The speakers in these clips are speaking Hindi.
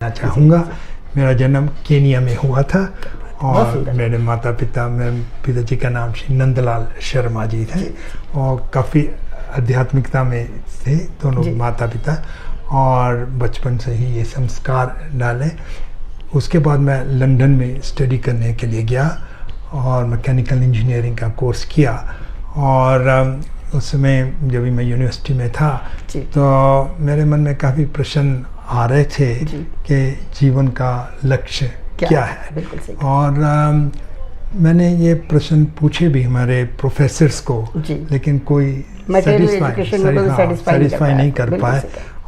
चाहूँगा। मेरा जन्म केनिया में हुआ था और मेरे माता पिता, मेरे पिताजी का नाम श्री नंदलाल शर्मा जी थे और काफ़ी आध्यात्मिकता में थे दोनों माता पिता, और बचपन से ही ये संस्कार डाले। उसके बाद मैं लंदन में स्टडी करने के लिए गया और मैकेनिकल इंजीनियरिंग का कोर्स किया, और उस समय जब भी मैं यूनिवर्सिटी में था तो मेरे मन में काफ़ी प्रश्न आ रहे थे कि जीवन का लक्ष्य क्या है। और मैंने ये प्रश्न पूछे भी हमारे प्रोफेसर्स को, लेकिन कोई सेटिस्फाई नहीं कर पाए,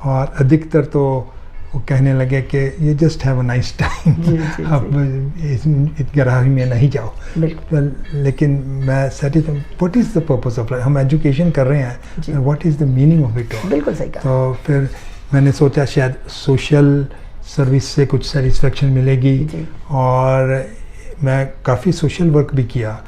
और अधिकतर तो वो कहने लगे कि ये just have a nice time, अब इस गहराई में नहीं जाओ। लेकिन मैं satisfy, what is the purpose of life, हम एजुकेशन कर रहे हैं, what is the meaning of it. बिल्कुल सही कहा। तो फिर मैंने सोचा शायद सोशल सर्विस से कुछ सेटिस्फेक्शन मिलेगी, और मैं काफ़ी सोशल वर्क भी किया,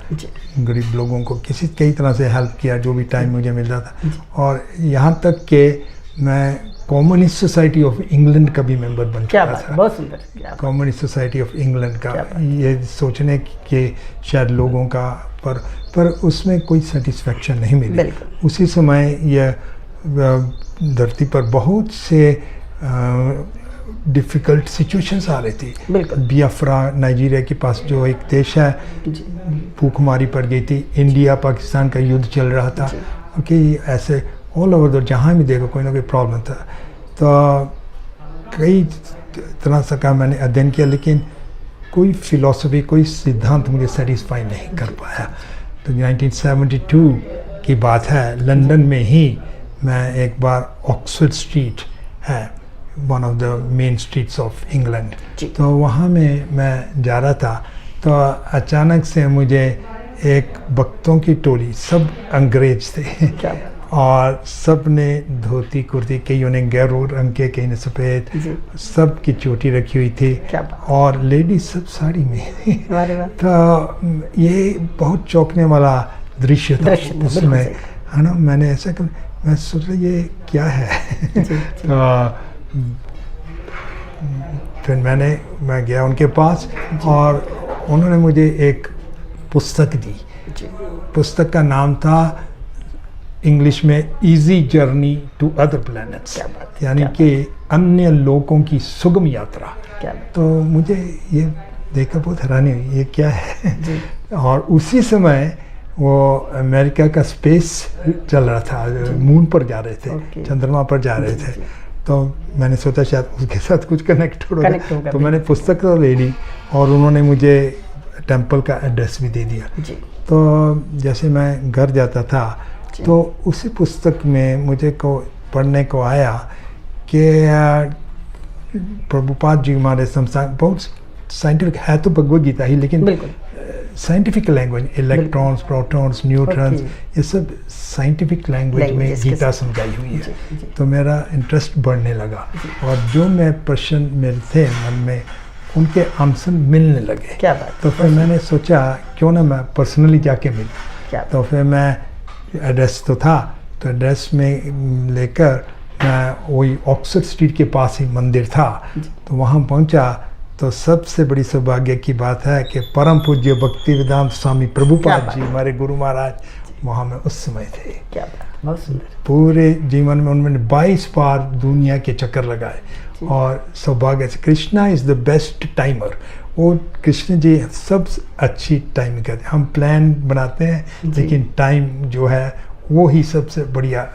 गरीब लोगों को कई तरह से हेल्प किया जो भी टाइम मुझे मिलता था, और यहाँ तक कि मैं कम्युनिस्ट सोसाइटी ऑफ इंग्लैंड का भी मेंबर बन चुका था। बहुत सुंदर। कम्युनिस्ट सोसाइटी ऑफ इंग्लैंड का, ये सोचने के शायद लोगों का, पर उसमें कोई सेटिस्फेक्शन नहीं मिली। उसी समय यह धरती पर बहुत से डिफ़िकल्ट सिचुएशंस आ रही थी। बियाफ्रा नाइजीरिया के पास जो एक देश है, भूखमरी पड़ गई थी, इंडिया पाकिस्तान का युद्ध चल रहा था, कि ऐसे ऑल ओवर द जहाँ भी देखो कोई ना कोई प्रॉब्लम था। तो कई तरह से का मैंने अध्ययन किया, लेकिन कोई फिलॉसफी, कोई सिद्धांत मुझे सेटिस्फाई नहीं कर पाया। तो 1972 की बात है, लंदन में ही मैं एक बार ऑक्सफोर्ड स्ट्रीट है, one of the main streets of England, तो वहाँ में मैं जा रहा था, तो अचानक से मुझे एक भक्तों की टोली, सब अंग्रेज थे और सब ने धोती कुर्ती, कईयों ने गहरे रंग के, कई ने सफ़ेद, सब की चोटी रखी हुई थी, और लेडीज सब साड़ी में थी। तो ये बहुत चौंकने वाला दृश्य था उसमें, है ना। मैंने ऐसा कर, मैं सोच रहा ये क्या है। फिर मैं गया उनके पास और उन्होंने मुझे एक पुस्तक दी। पुस्तक का नाम था इंग्लिश में easy journey to other planets, यानी कि अन्य लोगों की सुगम यात्रा। तो मुझे ये देखकर बहुत हैरानी हुई, ये क्या है। और उसी समय वो अमेरिका का स्पेस चल रहा था, मून पर जा रहे थे, चंद्रमा पर जा रहे थे। तो मैंने सोचा शायद उसके साथ कुछ कनेक्ट होगा, तो मैंने पुस्तक तो ले ली और उन्होंने मुझे टेंपल का एड्रेस भी दे दिया। तो जैसे मैं घर जाता था तो उसी पुस्तक में मुझे को पढ़ने को आया कि प्रभुपाद जी हमारे संस्थान बहुत साइंटिफिक है, तो भगवद गीता ही, लेकिन scientific language, electrons, protons, neutrons, ये सब साइंटिफिक लैंग्वेज में गीता समझाई हुई है। तो मेरा इंटरेस्ट बढ़ने लगा, और जो मैं प्रश्न मेरे थे मन में, उनके आंसर मिलने लगे। तो फिर मैंने सोचा क्यों ना मैं पर्सनली जाके मिलूं। तो फिर मैं एड्रेस तो था, तो एड्रेस में लेकर मैं वही ऑक्सफोर्ड स्ट्रीट के पास ही मंदिर था, तो वहाँ पहुँचा। तो सबसे बड़ी सौभाग्य की बात है कि परम पूज्य भक्तिवेदांत स्वामी प्रभुपाद जी, हमारे गुरु महाराज, वहाँ में उस समय थे। पूरे जीवन में उन्होंने 22 बार दुनिया के चक्कर लगाए, और सौभाग्य से Krishna is the best timer. वो कृष्ण जी सब अच्छी टाइम करते हैं, हम प्लान बनाते हैं, लेकिन टाइम जो है वो ही सबसे बढ़िया